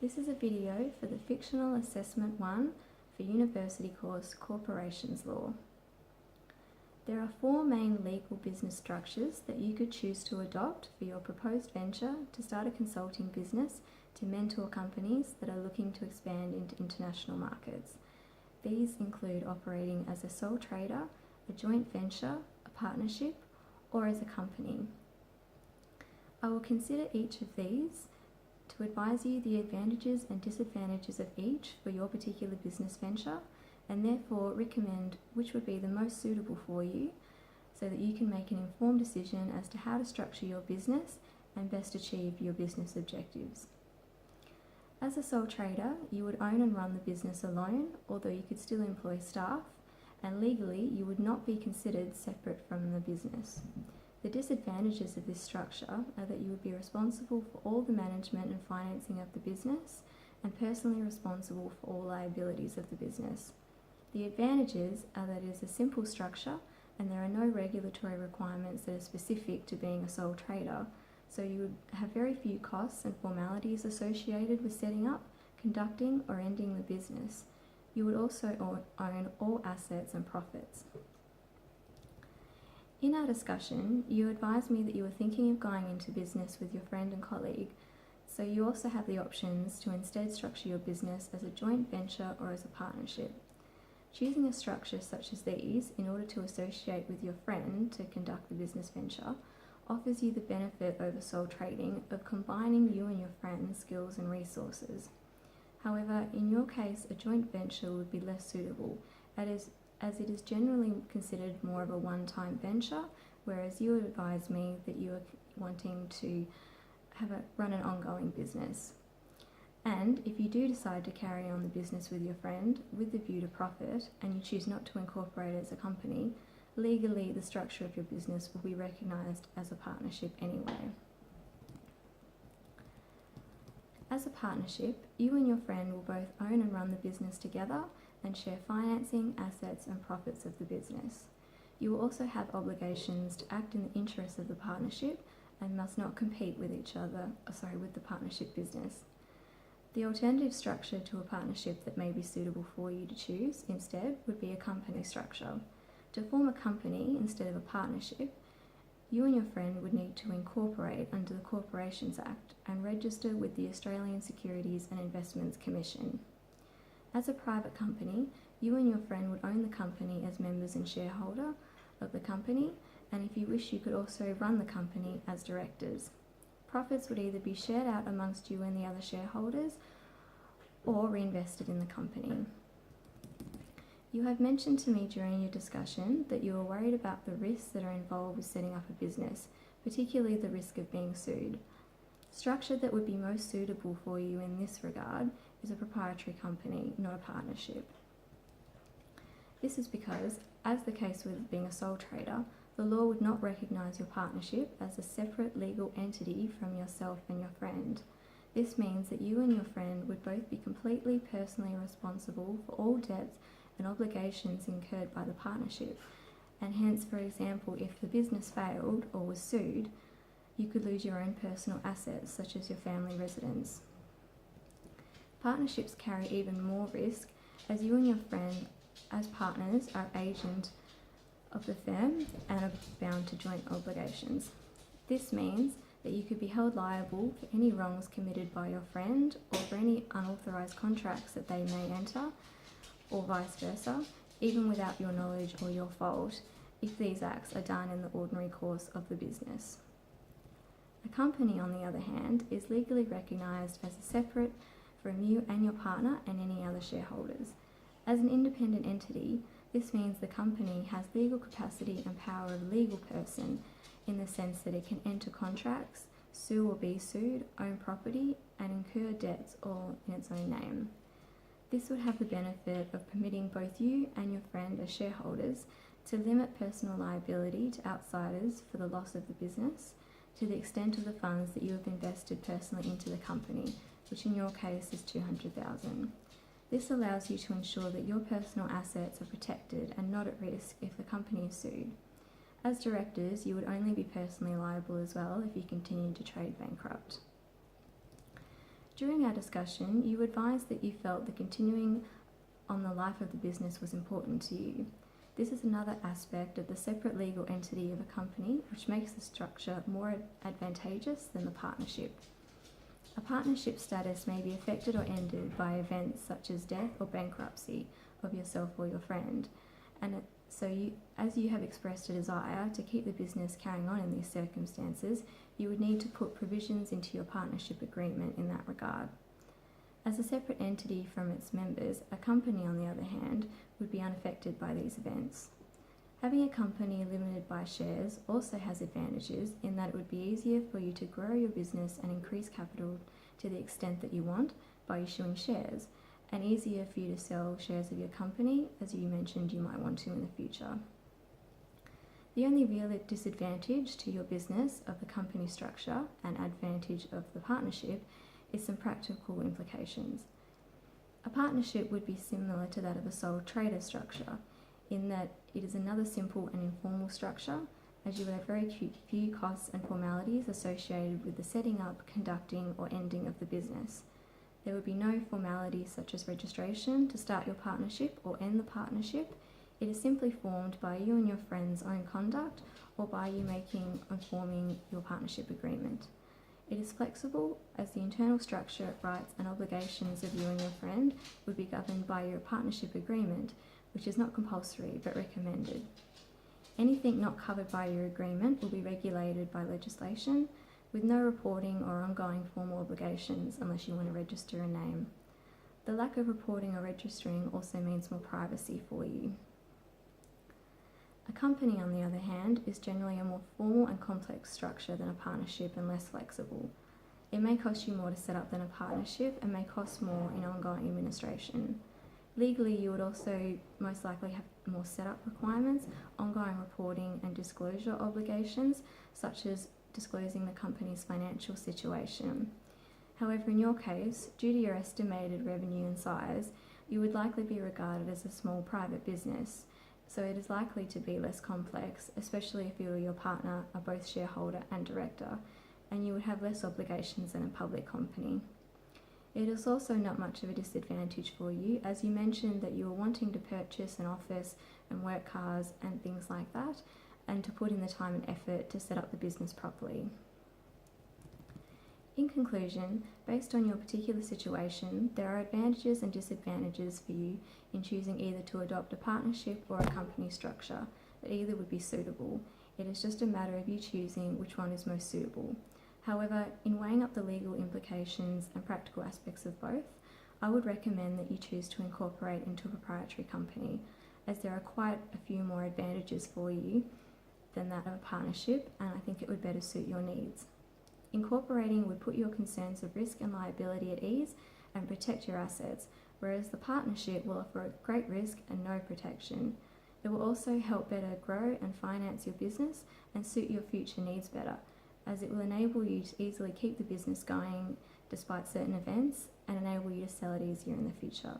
This is a video for the Fictional Assessment 1 for University course Corporations Law. There are four main legal business structures that you could choose to adopt for your proposed venture to start a consulting business to mentor companies that are looking to expand into international markets. These include operating as a sole trader, a joint venture, a partnership, or as a company. I will consider each of these to advise you the advantages and disadvantages of each for your particular business venture, and therefore recommend which would be the most suitable for you so that you can make an informed decision as to how to structure your business and best achieve your business objectives. As a sole trader, you would own and run the business alone, although you could still employ staff, and legally you would not be considered separate from the business. The disadvantages of this structure are that you would be responsible for all the management and financing of the business and personally responsible for all liabilities of the business. The advantages are that it is a simple structure and there are no regulatory requirements that are specific to being a sole trader, so you would have very few costs and formalities associated with setting up, conducting or ending the business. You would also own all assets and profits. In our discussion, you advised me that you were thinking of going into business with your friend and colleague, so you also have the options to instead structure your business as a joint venture or as a partnership. Choosing a structure such as these in order to associate with your friend to conduct the business venture offers you the benefit over sole trading of combining you and your friend's skills and resources. However, in your case, a joint venture would be less suitable, as it is generally considered more of a one-time venture, whereas you would advise me that you are wanting to run an ongoing business. And if you do decide to carry on the business with your friend with the view to profit, and you choose not to incorporate it as a company, legally the structure of your business will be recognised as a partnership anyway. As a partnership, you and your friend will both own and run the business together and share financing, assets and profits of the business. You will also have obligations to act in the interests of the partnership and must not compete with with the partnership business. The alternative structure to a partnership that may be suitable for you to choose instead would be a company structure. To form a company instead of a partnership, you and your friend would need to incorporate under the Corporations Act and register with the Australian Securities and Investments Commission. As a private company, you and your friend would own the company as members and shareholder of the company, and if you wish you could also run the company as directors. Profits would either be shared out amongst you and the other shareholders or reinvested in the company. You have mentioned to me during your discussion that you are worried about the risks that are involved with setting up a business, particularly the risk of being sued. Structure that would be most suitable for you in this regard is a proprietary company, not a partnership. This is because, as the case with being a sole trader, the law would not recognise your partnership as a separate legal entity from yourself and your friend. This means that you and your friend would both be completely personally responsible for all debts and obligations incurred by the partnership, and hence, for example, if the business failed or was sued, you could lose your own personal assets such as your family residence. Partnerships carry even more risk, as you and your friend as partners are agent of the firm and are bound to joint obligations. This means that you could be held liable for any wrongs committed by your friend or for any unauthorised contracts that they may enter, or vice versa, even without your knowledge or your fault, if these acts are done in the ordinary course of the business. A company, on the other hand, is legally recognised as a separate from you and your partner and any other shareholders. As an independent entity, this means the company has legal capacity and power of a legal person in the sense that it can enter contracts, sue or be sued, own property, and incur debts all in its own name. This would have the benefit of permitting both you and your friend as shareholders to limit personal liability to outsiders for the loss of the business to the extent of the funds that you have invested personally into the company, which in your case is $200,000. This allows you to ensure that your personal assets are protected and not at risk if the company is sued. As directors, you would only be personally liable as well if you continued to trade bankrupt. During our discussion, you advised that you felt the continuing on the life of the business was important to you. This is another aspect of the separate legal entity of a company, which makes the structure more advantageous than the partnership. A partnership status may be affected or ended by events such as death or bankruptcy of yourself or your friend, and as you have expressed a desire to keep the business carrying on in these circumstances, you would need to put provisions into your partnership agreement in that regard. As a separate entity from its members, a company, on the other hand, would be unaffected by these events. Having a company limited by shares also has advantages in that it would be easier for you to grow your business and increase capital to the extent that you want by issuing shares, and easier for you to sell shares of your company, as you mentioned you might want to in the future. The only real disadvantage to your business of the company structure and advantage of the partnership is some practical implications. A partnership would be similar to that of a sole trader structure, in that it is another simple and informal structure, as you would have very few costs and formalities associated with the setting up, conducting, or ending of the business. There would be no formalities such as registration to start your partnership or end the partnership. It is simply formed by you and your friend's own conduct or by you making and forming your partnership agreement. It is flexible, as the internal structure, rights and obligations of you and your friend would be governed by your partnership agreement, which is not compulsory but recommended. Anything not covered by your agreement will be regulated by legislation, with no reporting or ongoing formal obligations unless you want to register a name. The lack of reporting or registering also means more privacy for you. A company, on the other hand, is generally a more formal and complex structure than a partnership and less flexible. It may cost you more to set up than a partnership and may cost more in ongoing administration. Legally, you would also most likely have more setup requirements, ongoing reporting and disclosure obligations, such as disclosing the company's financial situation. However, in your case, due to your estimated revenue and size, you would likely be regarded as a small private business, so it is likely to be less complex, especially if you or your partner are both shareholder and director, and you would have less obligations than a public company. It is also not much of a disadvantage for you, as you mentioned that you were wanting to purchase an office and work cars and things like that, and to put in the time and effort to set up the business properly. In conclusion, based on your particular situation, there are advantages and disadvantages for you in choosing either to adopt a partnership or a company structure, but either would be suitable. It is just a matter of you choosing which one is most suitable. However, in weighing up the legal implications and practical aspects of both, I would recommend that you choose to incorporate into a proprietary company, as there are quite a few more advantages for you than that of a partnership, and I think it would better suit your needs. Incorporating would put your concerns of risk and liability at ease and protect your assets, whereas the partnership will offer a great risk and no protection. It will also help better grow and finance your business and suit your future needs better, as it will enable you to easily keep the business going despite certain events and enable you to sell it easier in the future.